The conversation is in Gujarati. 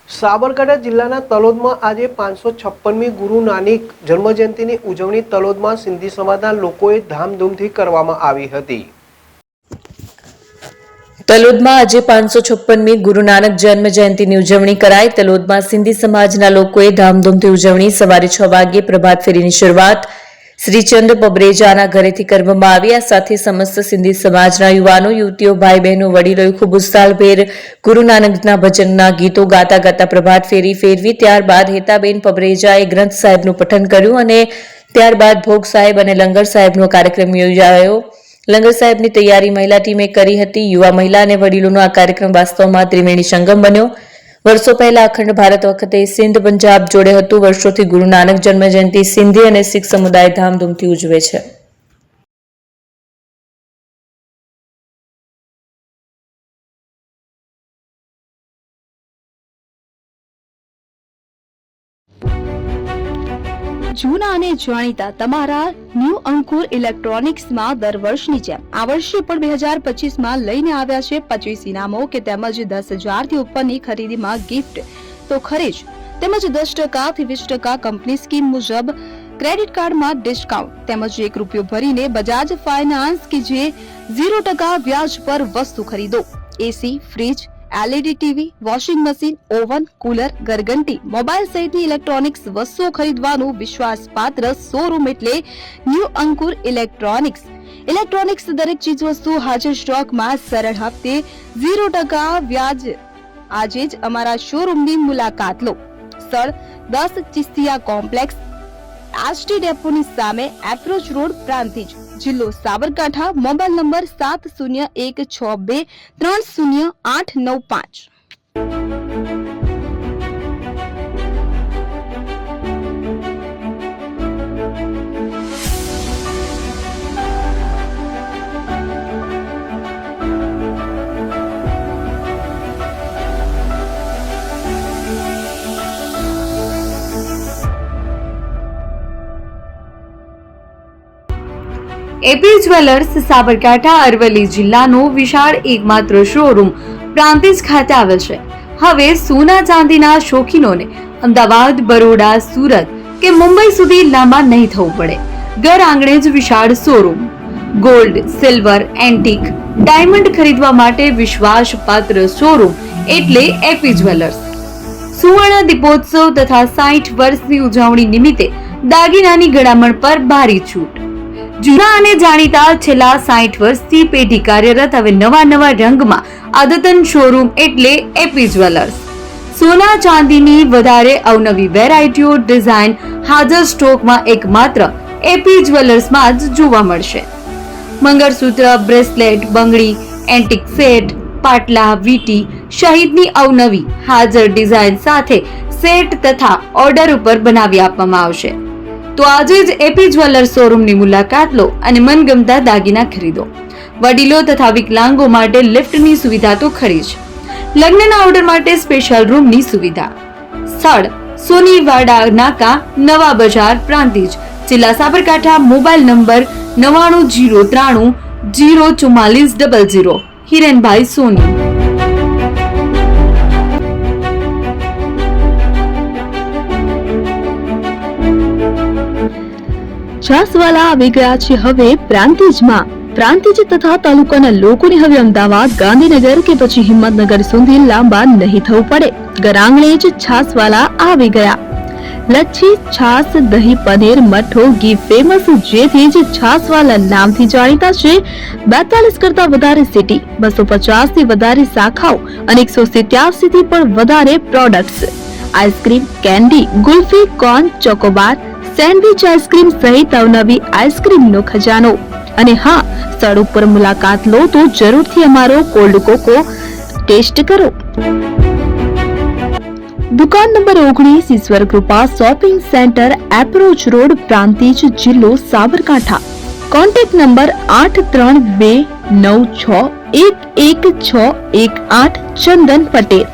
સાબરકાંઠા જિલ્લાના તલોદમાં આજે 556મી ગુરુ નાનક જન્મજયંતિની ઉજવણી તલોદમાં સિંધી સમાજના લોકોએ ધામધૂમથી કરવામાં આવી હતી। તલોદમાં આજે 556મી ગુરુ નાનક જન્મ જયંતિની ઉજવણી કરાઈ। તલોદમાં સિંધી સમાજના લોકોએ ધામધૂમથી ઉજવણી સવારે 6 વાગ્યે પ્રભાત ફેરીની શરૂઆત શ્રી ચંદ પબરેજાના ઘરેથી કરવામાં આવી। આ સાથે સમસ્ત સિંધી સમાજના યુવાનો, યુવતીઓ, ભાઈ બહેનો, વડીલોએ ખૂબ ઉત્સાહભેર ગુરુ નાનકના ભજનના ગીતો ગાતા ગાતા પ્રભાત ફેરી ફેરવી। ત્યારબાદ હેતાબેન પબરેજાએ ગ્રંથ સાહેબનું પઠન કર્યું અને ત્યારબાદ ભોગ સાહેબ અને લંગર સાહેબનો કાર્યક્રમ યોજાયો। લંગર સાહેબની તૈયારી મહિલા ટીમે કરી હતી। યુવા, મહિલા અને વડીલોનો આ કાર્યક્રમ વાસ્તવમાં ત્રિવેણી સંગમ બન્યો। વર્ષો પહેલા અખંડ ભારત વખતે સિંધ પંજાબ જોડે હતું। વર્ષોથી ગુરુ નાનક જન્મજયંતિ સિંધી અને શીખ સમુદાય ધામધૂમથી ઉજવે છે। જૂના અને જાણીતા તમારા ન્યૂ અંકુર ઇલેક્ટ્રોનિક્સમાં દર વર્ષની જેમ આ વર્ષે પણ 2025માં લઈને આવ્યા છે 25 ઇનામો કે તેમજ 10,000 થી ઉપરની ખરીદીમાં ગિફ્ટ તો ખરીજ તેમજ 10% થી 20% કંપની સ્કીમ મુજબ ક્રેડિટ કાર્ડમાં ડિસ્કાઉન્ટ તેમજ ₹1 ભરીને બજાજ ફાઇનાન્સ કે જે 0% વ્યાજ પર વસ્તુ ખરીદો। AC, fridge, LED TV, washing machine, oven, cooler, ગરગંટી, મોબાઈલ સહિતની ઇલેક્ટ્રોનિક્સ વસ્તુઓ ખરીદવાનું વિશ્વાસપાત્ર શોરૂમ એટલે ન્યૂ અંકુર ઇલેક્ટ્રોનિક્સ। ઇલેક્ટ્રોનિક્સ દરેક ચીજ વસ્તુ હાજર સ્ટોકમાં સરળ હપ્તે 0% વ્યાજ। આજે જ અમારા શોરૂમની મુલાકાત લો। સ્થળ 10 ચિસ્તિયા કોમ્પ્લેક્સ, આષ્ટી ડેપોની સામે, એપ્રોચ રોડ, પ્રાંતિજ, જિલ્લો Sabarkantha. Mobile number 7016230895। AP jewellers Sabarkantha Aravalli જિલ્લાનો વિશાળ એકમાત્ર શોરૂમ પ્રાંતિજ ખાતે આવેલ છે। હવે સોના ચાંદીના શોખીનોને અમદાવાદ, બરોડા, સુરત કે મુંબઈ સુધી લાંબા નહીં થવું પડે। ઘર આંગણે જ વિશાળ showroom. Gold, silver, antique, diamond ખરીદવા માટે વિશ્વાસપાત્ર શોરૂમ એટલે એપી જ્વેલર્સ। સુવર્ણ દીપોત્સવ તથા 60 વર્ષની ઉજવણી નિમિત્તે દાગીનાની ગળામણ પર ભારી છૂટ। જૂના અને જાણીતા છેલ્લા 60 વર્ષથી પેઢી કાર્યરત હવે નવા રંગમાં અદ્યતન શોરૂમ એટલે એપી જ્વેલર્સ। સોના ચાંદીની વધારે અવનવી વેરાયટીઓ, ડિઝાઇન હાજર સ્ટોકમાં એકમાત્ર એપી જ્વેલર્સમાં જ જોવા મળશે। મંગળસૂત્ર, બ્રેસલેટ, બંગડી, એન્ટિક સેટ, પાટલા, વીટી સહિતની અવનવી હાજર ડિઝાઇન સાથે સેટ તથા ઓર્ડર ઉપર બનાવી આપવામાં આવશે। તો આજે જ એપી જ્વેલર્સ શોરૂમની મુલાકાત લો અને મનગમતા દાગીના ખરીદો। વડીલો તથા વિકલાંગો માટે લિફ્ટની સુવિધા તો ખરી જ, લગ્નના ઓર્ડર માટે સ્પેશિયલ રૂમની સુવિધા। સ્થળ સોનીવાડા નાકા, નવા બજાર, પ્રાંતિજ, જિલ્લા સાબરકાંઠા। Mobile number 9903304400। હિરેનભાઈ સોની। છાસવાલા આવી ગયા છે હવે પ્રાંતિજમાં। પ્રાંતિજ તથા તાલુકાના લોકોને હવે અમદાવાદ, ગાંધીનગર કે પછી હિંમતનગર સુધી લાંબા નહીં થવું પડે। ઘર આંગણે જ છાસવાલા આવી ગયા। લચ્છી, છાસ, દહીં, પનીર, મઠો, ઘી ફેમસ, જેથી જ છાસવાલા નામથી જાણીતા છે। 42 કરતા વધારે સિટી, 250 થી વધારે શાખાઓ અને 187 થી પણ વધારે products. Ice cream, candy, kulfi, corn, Chocobar, sandwich ice cream સહિત અવનવી આઈસ્ક્રીમનો ખજાનો। અને હા, સ્થળ ઉપર મુલાકાત લો તો જરૂરથી અમારો કોલ્ડ કોકો ટેસ્ટ કરો। દુકાન નંબર 19, Ishwar Krupa shopping centre, approach road, Prantij, જિલ્લો સાબરકાંઠા। Contact number 8329611618। ચંદન પટેલ।